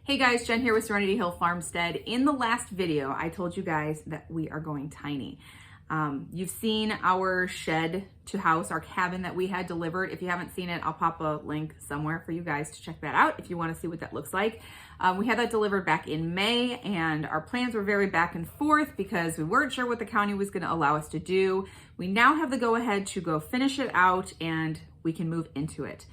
Hey guys, Jen here with Serenity Hill Farmstead. In the last video, I told you guys that we are going tiny. You've seen our shed to house, our cabin that we had delivered. If you haven't seen it, I'll pop a link somewhere for you guys to check that out if you want to see what that looks like. We had that delivered back in May, and our plans were very back and forth because we weren't sure what the county was going to allow us to do. We now have the go-ahead to go finish it out and we can move into it.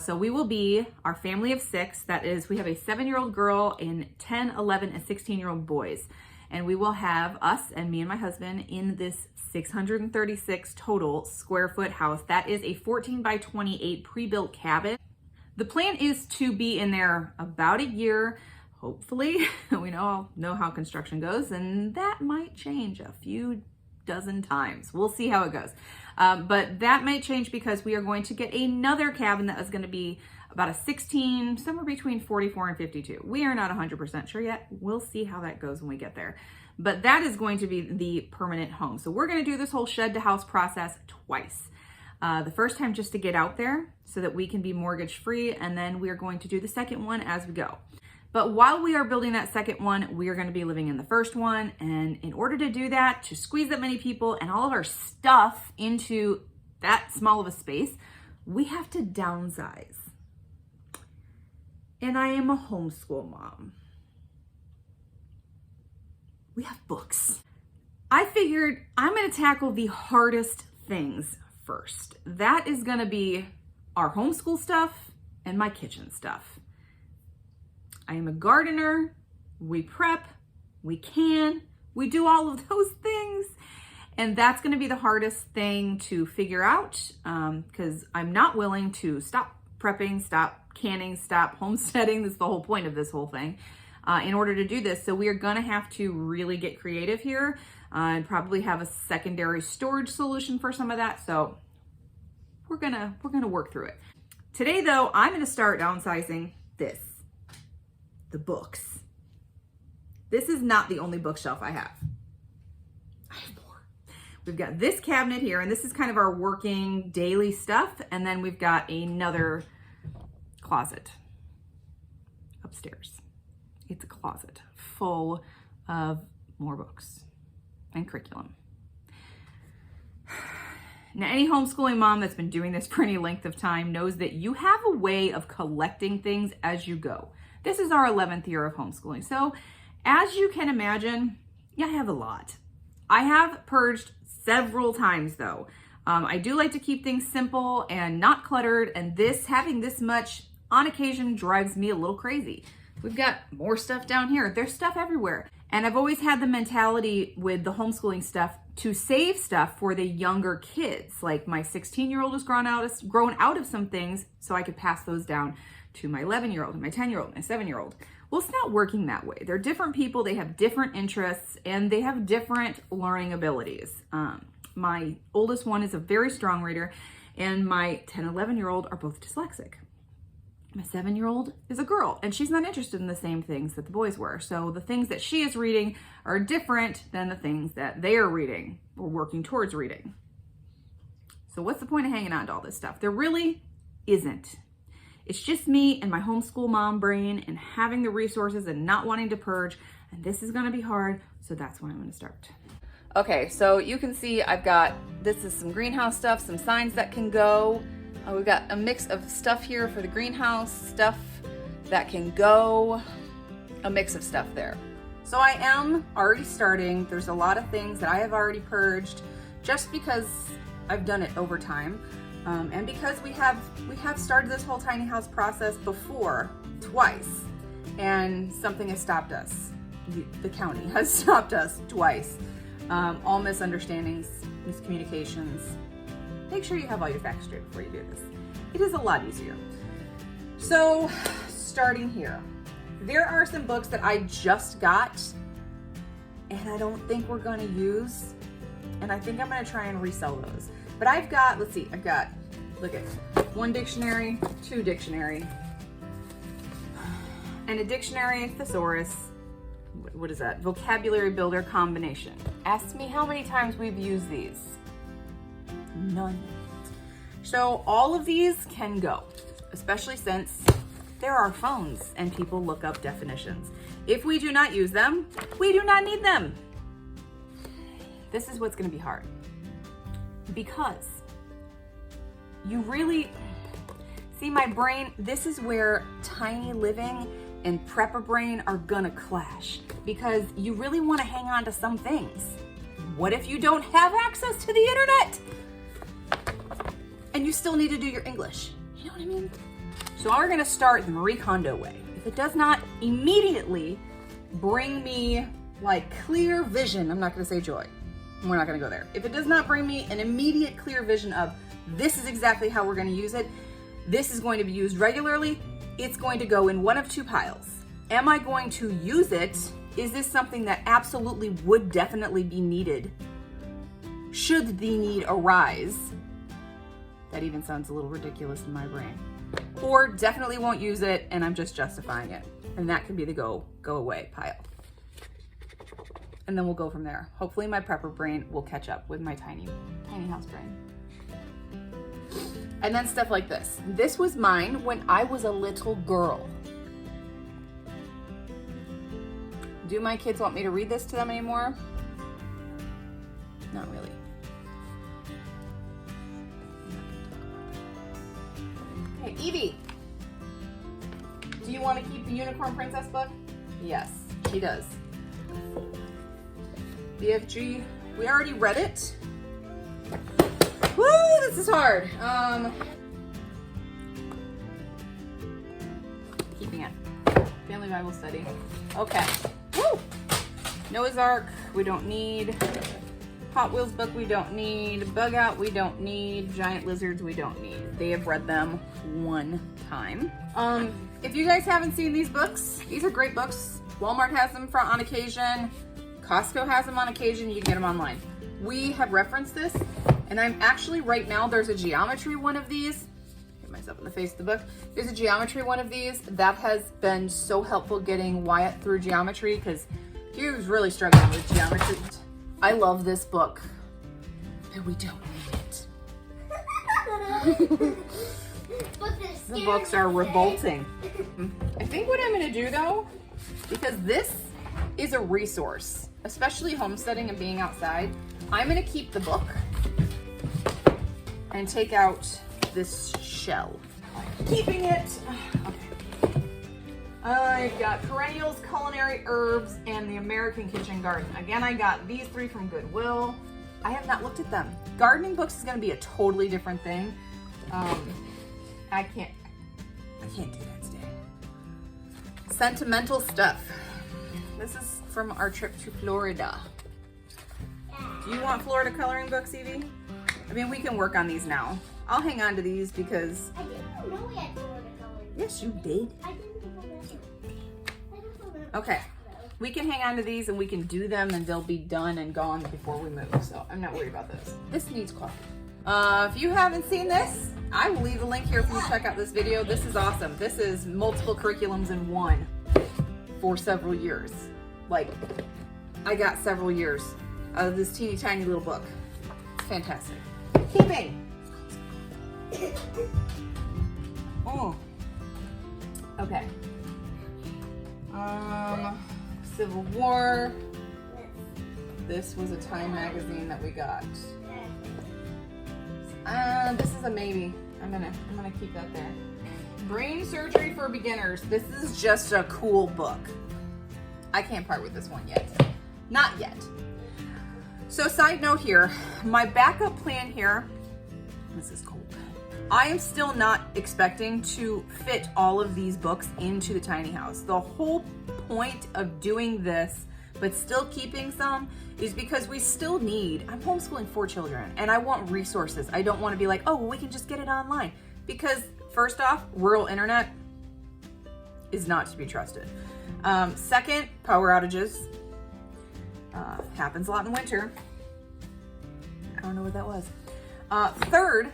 So we will be our family of 6. That is, we have a 7-year-old girl and 10, 11, and 16-year-old boys. And we will have us and me and my husband in this 636 total square foot house. That is a 14 by 28 pre-built cabin. The plan is to be in there about a year, hopefully. We all know how construction goes, and that might change a few dozen times. We'll see how it goes. But that may change because we are going to get another cabin that is going to be about a 16, somewhere between 44 and 52. We are not 100% sure yet. We'll see how that goes when we get there. But that is going to be the permanent home. So we're going to do this whole shed to house process twice. The first time just to get out there so that we can be mortgage free, and then we are going to do the second one as we go. But while we are building that second one, we are going to be living in the first one. And in order to do that, to squeeze that many people and all of our stuff into that small of a space, we have to downsize. And I am a homeschool mom. We have books. I figured I'm going to tackle the hardest things first. That is going to be our homeschool stuff and my kitchen stuff. I am a gardener, we prep, we do all of those things. And that's gonna be the hardest thing to figure out because I'm not willing to stop prepping, stop canning, stop homesteading. That's the whole point of this whole thing in order to do this. So we are gonna have to really get creative here and probably have a secondary storage solution for some of that. So we're gonna work through it. Today though, I'm gonna start downsizing this. The books. This is not the only bookshelf I have. I have more. We've got this cabinet here, and this is kind of our working daily stuff. And then we've got another closet upstairs. It's a closet full of more books and curriculum. Now, any homeschooling mom that's been doing this for any length of time knows that you have a way of collecting things as you go. This is our 11th year of homeschooling. So as you can imagine, I have a lot. I have purged several times though. I do like to keep things simple and not cluttered, and having this much on occasion drives me a little crazy. We've got more stuff down here. There's stuff everywhere. And I've always had the mentality with the homeschooling stuff to save stuff for the younger kids. Like my 16-year-old has grown out of some things so I could pass those down to my 11-year-old and my 10-year-old, my 7-year-old. Well, it's not working that way. They're different people, they have different interests, and they have different learning abilities. My oldest one is a very strong reader, and my 10, 11-year-old are both dyslexic. My 7-year-old is a girl, and she's not interested in the same things that the boys were. So the things that she is reading are different than the things that they are reading or working towards reading. So what's the point of hanging on to all this stuff? There really isn't. It's just me and my homeschool mom brain and having the resources and not wanting to purge. And this is gonna be hard, so that's when I'm gonna start. Okay, so you can see this is some greenhouse stuff, some signs that can go. We've got a mix of stuff here for the greenhouse, stuff that can go, a mix of stuff there. So I am already starting. There's a lot of things that I have already purged just because I've done it over time. And because we have started this whole tiny house process before, twice, and something has stopped us. The county has stopped us twice. All misunderstandings, miscommunications. Make sure you have all your facts straight before you do this. It is a lot easier. So, starting here, there are some books that I just got, and I don't think we're gonna use, and I think I'm gonna try and resell those. But I've got, look at 1 dictionary, 2 dictionary, and a dictionary thesaurus. What is that? Vocabulary builder combination. Ask me how many times we've used these. None. So all of these can go, especially since There are phones and people look up definitions. If we do not use them, we do not need them. This is what's gonna be hard. Because you really, see my brain, this is where tiny living and prepper brain are gonna clash, because you really wanna hang on to some things. What if you don't have access to the internet? And you still need to do your English. You know what I mean? So we're gonna start the Marie Kondo way. If it does not immediately bring me like clear vision, I'm not gonna say joy. We're not gonna go there. If it does not bring me an immediate clear vision of this is exactly how we're gonna use it, this is going to be used regularly, it's going to go in one of two piles. Am I going to use it? Is this something that absolutely would definitely be needed? Should the need arise? That even sounds a little ridiculous in my brain. Or definitely won't use it and I'm just justifying it. And that can be the go away pile. And then we'll go from there. Hopefully my prepper brain will catch up with my tiny house brain. And then stuff like this. This was mine when I was a little girl. Do my kids want me to read this to them anymore? Not really. Hey, Evie, do you want to keep the Unicorn Princess book? Yes, she does. BFG, we already read it. Woo, this is hard. Keeping it. Family Bible study. Okay. Woo! Noah's Ark, we don't need. Hot Wheels book, we don't need. Bug Out, we don't need. Giant Lizards, we don't need. They have read them one time. If you guys haven't seen these books, these are great books. Walmart has them on occasion. Costco has them on occasion. You can get them online. We have referenced this, and I'm actually right now, there's a geometry one of these. Get myself in the face of the book. There's a geometry one of these that has been so helpful getting Wyatt through geometry, because he was really struggling with geometry. I love this book, but we don't need it. The books are revolting. I think what I'm gonna do though, because this is a resource, especially homesteading and being outside, I'm gonna keep the book and take out this shell. Keeping it. Okay. I've got Perennials, Culinary Herbs, and the American Kitchen Garden. Again, I got these three from Goodwill. I have not looked at them. Gardening books is gonna be a totally different thing. I can't do that today. Sentimental stuff. This is from our trip to Florida. Do you want Florida coloring books, Evie? I mean, we can work on these now. I'll hang on to these because... I didn't know we had Florida coloring. Yes, you did. I didn't know that. Okay. We can hang on to these and we can do them and they'll be done and gone before we move. So I'm not worried about this. This needs coffee. If you haven't seen this, I will leave a link here for you to check out this video. This is awesome. This is multiple curriculums in one for several years. Like, I got several years out of this teeny tiny little book. It's fantastic. Keeping. Oh. Okay. Civil War. This was a Time magazine that we got. This is a maybe. I'm gonna keep that there. Brain Surgery for Beginners. This is just a cool book. I can't part with this one yet. Not yet. So side note here, my backup plan here, this is cool. I am still not expecting to fit all of these books into the tiny house. The whole point of doing this, but still keeping some, is because we still need, I'm homeschooling 4 children and I want resources. I don't want to be like, oh, well, we can just get it online. Because first off, rural internet is not to be trusted. Second, power outages. Happens a lot in winter. I don't know what that was. Third,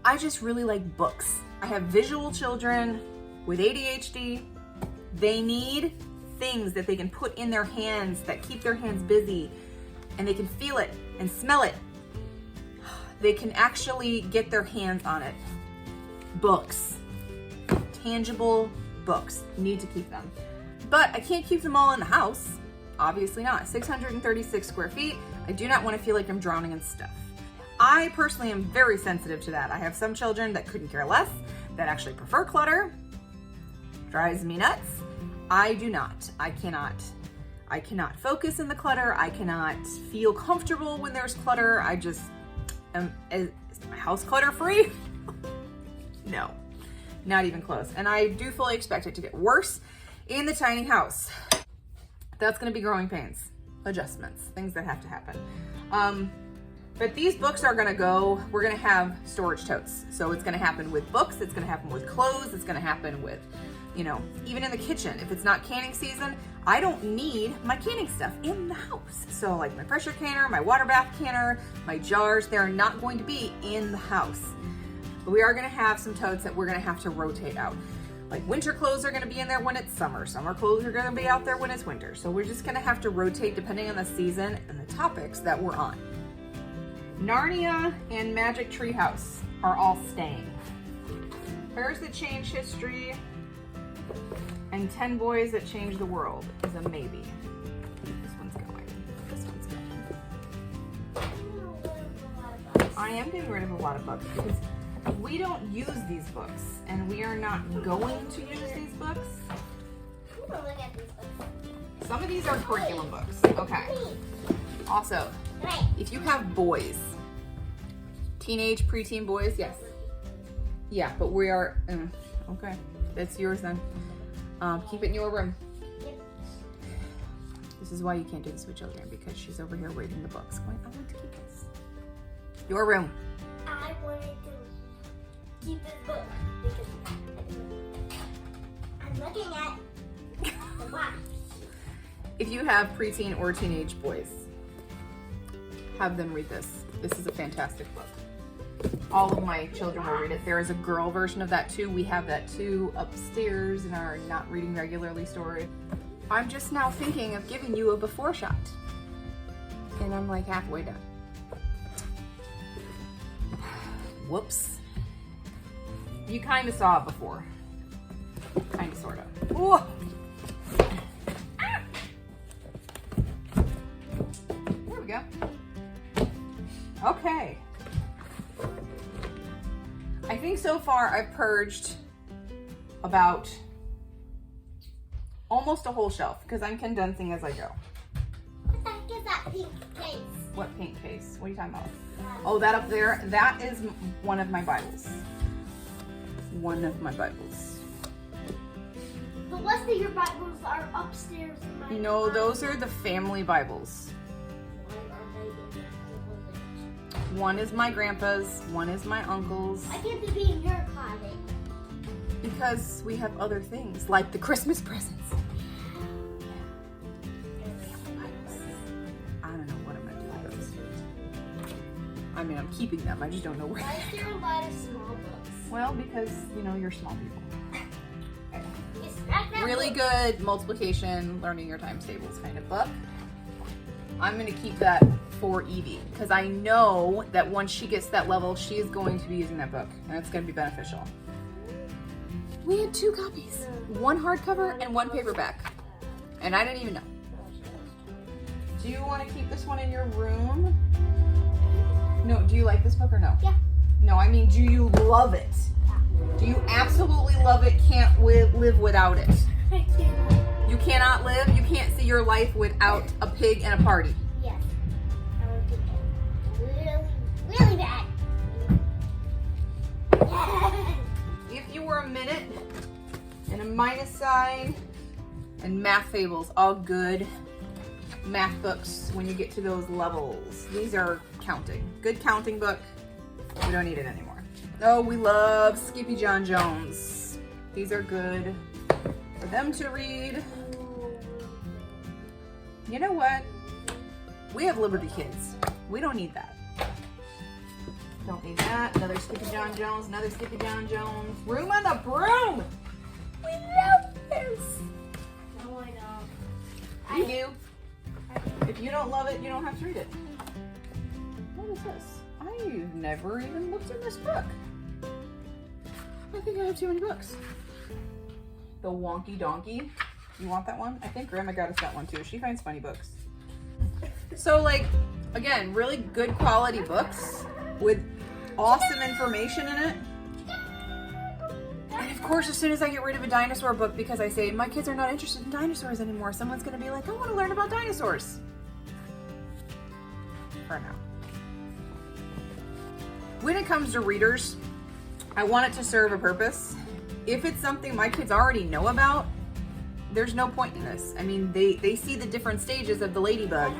I just really like books. I have visual children with ADHD. They need things that they can put in their hands that keep their hands busy, and they can feel it and smell it. They can actually get their hands on it. Books. tangible books. Need to keep them. But I can't keep them all in the house. Obviously not. 636 square feet. I do not want to feel like I'm drowning in stuff. I personally am very sensitive to that. I have some children that couldn't care less, that actually prefer clutter. Drives me nuts. I do not. I cannot focus in the clutter. I cannot feel comfortable when there's clutter. I just am, is my house clutter free? No, not even close. And I do fully expect it to get worse in the tiny house. That's gonna be growing pains, adjustments, things that have to happen. But these books are gonna go, we're gonna have storage totes. So it's gonna happen with books, it's gonna happen with clothes, it's gonna happen with, you know, even in the kitchen. If it's not canning season, I don't need my canning stuff in the house. So like my pressure canner, my water bath canner, my jars, they're not going to be in the house. But we are gonna have some totes that we're gonna have to rotate out. Like winter clothes are gonna be in there when it's summer. Summer clothes are gonna be out there when it's winter. So we're just gonna have to rotate depending on the season and the topics that we're on. Narnia and Magic Treehouse are all staying. Bears That Change History and 10 Boys That Changed the World is a maybe. This one's going. This one's going. I am getting rid of a lot of books because we don't use these books and we are not going to use these books. Look at these books. Some of these are curriculum books. Okay. Also, Right. if you have boys, teenage, preteen boys, yes. Yeah, but we are, okay, that's yours then. Keep it in your room. Yep. This is why you can't do this with children, because she's over here reading the books going, I want to keep this. Your room. I wanted to keep this book because I'm looking at the box. If you have preteen or teenage boys, have them read this. This is a fantastic book. All of my children will read it. There is a girl version of that too. We have that too upstairs in our not reading regularly storage. I'm just now thinking of giving you a before shot. And I'm like halfway done. Whoops. You kind of saw it before. Kind of, sort of. Whoa. Ah. There we go. Okay. I think so far I've purged about almost a whole shelf because I'm condensing as I go. What the heck is that pink case? What pink case? What are you talking about? Oh, that up there, that is one of my Bibles. One of my Bibles. The rest of your Bibles are upstairs in my No, closet. those are the family Bibles. One is my grandpa's, one is my uncle's. Why can't they be in your closet? Because we have other things, like the Christmas presents. I don't know what I'm gonna do with those. I mean, I'm keeping them, I just don't know where. Why is there a lot of small books? Well, because, you know, you're small people. It's not that Really book. good multiplication, learning your times tables kind of book. I'm gonna keep that for Evie because I know that once she gets to that level, she is going to be using that book and it's gonna be beneficial. We had 2 copies, one hardcover and one paperback, and I didn't even know. Do you want to keep this one in your room? No, do you like this book or no? Yeah. No, I mean, do you love it? Do you absolutely love it, can't live without it? I can't. You cannot live, you can't see your life without a pig and a party. Yes. I want to get really bad. Yes. If you were a minute and a minus sign and math fables, all good math books when you get to those levels. These are counting. Good counting book. We don't need it anymore. Oh, we love Skippy John Jones. These are good for them to read. You know what? We have Liberty Kids. We don't need that. Don't need that. Another Skippy John Jones, another Skippy John Jones. Room on the broom! We love this! No, I don't. You do. If you don't love it, you don't have to read it. What is this? I've never even looked in this book. I think I have too many books. The Wonky Donkey. You want that one? I think Grandma got us that one too. She finds funny books. So like, again, really good quality books with awesome information in it. And of course, as soon as I get rid of a dinosaur book because I say my kids are not interested in dinosaurs anymore, someone's gonna be like, I want to learn about dinosaurs. For now. When it comes to readers, I want it to serve a purpose. If it's something my kids already know about, there's no point in this. I mean, they see the different stages of the ladybug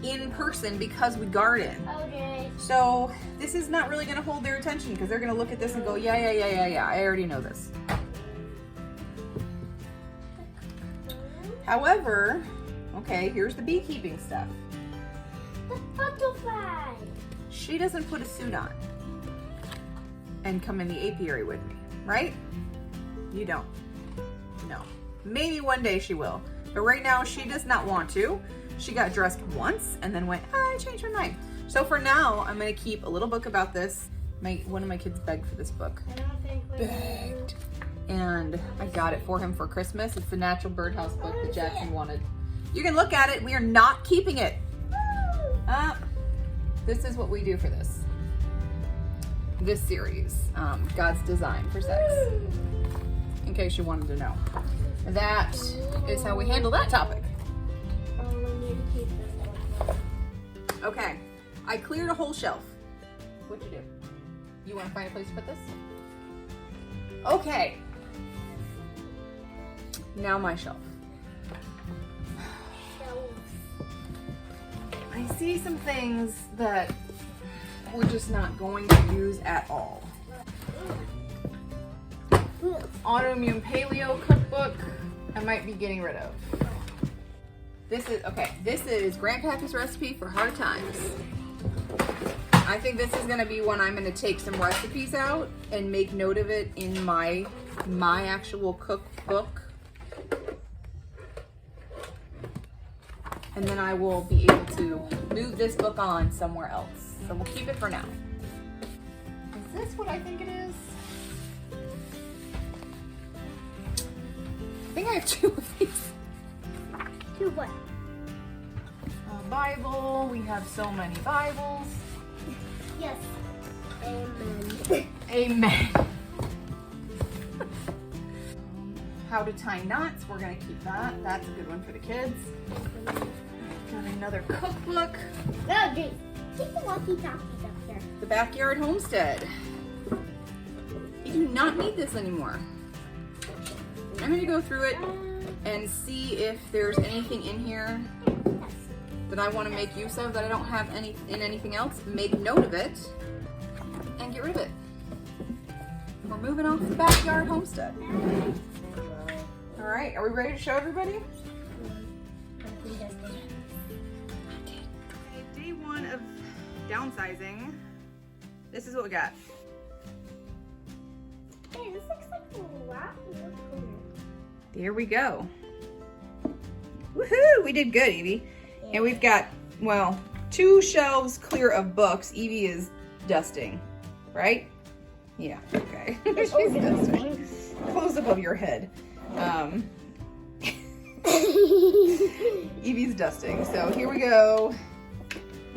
in person because we garden. Okay. So this is not really gonna hold their attention because they're gonna look at this and go, yeah, I already know this. However, okay, here's the beekeeping stuff. The butterfly. She doesn't put a suit on and come in the apiary with me, right? You don't. No. Maybe one day she will, but right now she does not want to. She got dressed once and then went, I changed her mind. So for now, I'm gonna keep a little book about this. One of my kids begged for this book. I don't think we Begged. And I got it for him for Christmas. It's the Natural Birdhouse book that Jackson wanted. You can look at it. We are not keeping it. This is what we do for this series, God's Design for Sex, in case you wanted to know. That is how we handle that topic. Oh, we need to keep this. Okay, I cleared a whole shelf. What'd you do? You want to find a place to put this? Okay. Now my shelf. I see some things that we're just not going to use at all. Autoimmune Paleo cookbook, I might be getting rid of. This is Grandpappy's recipe for hard times. I think this is gonna be one I'm gonna take some recipes out and make note of it in my actual cookbook. And then I will be able to move this book on somewhere else. So we'll keep it for now. Is this what I think it is? I think I have two of these. To what? A Bible, we have so many Bibles. Yes. Amen. Amen. How to tie knots, we're gonna keep that. That's a good one for the kids. Got another cookbook. No, Jake. Take the walkie-talkies up there. The Backyard Homestead. You do not need this anymore. I'm gonna go through it and see if there's anything in here that I want to make use of that I don't have in anything else. Make note of it and get rid of it. We're moving off the Backyard Homestead. All right, are we ready to show everybody? Day one of downsizing. This is what we got. Hey, this looks like a lot more cooler. There we go. Woohoo! We did good, Evie. Yeah. And we've got, well, 2 shelves clear of books. Evie is dusting, right? Yeah, okay. She's dusting. Close above your head. Evie's dusting. So here we go.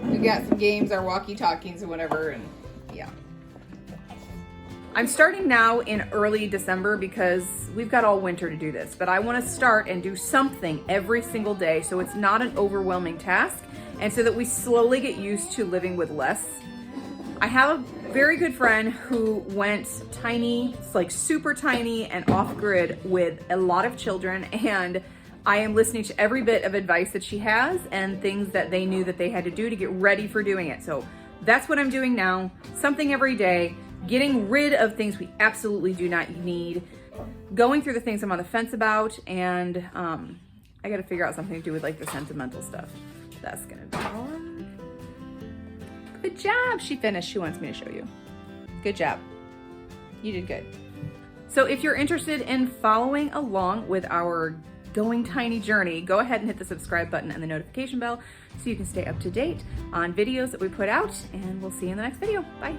We've got some games, our walkie-talkies and whatever, and yeah. I'm starting now in early December because we've got all winter to do this, but I want to start and do something every single day so it's not an overwhelming task and so that we slowly get used to living with less. I have a very good friend who went tiny, it's like super tiny and off-grid with a lot of children, and I am listening to every bit of advice that she has and things that they knew that they had to do to get ready for doing it. So that's what I'm doing now, something every day, getting rid of things we absolutely do not need, going through the things I'm on the fence about, and I gotta figure out something to do with like the sentimental stuff. That's gonna be hard. Good job, she finished. She wants me to show you. Good job. You did good. So if you're interested in following along with our Going Tiny journey, go ahead and hit the subscribe button and the notification bell so you can stay up to date on videos that we put out, and we'll see you in the next video. Bye.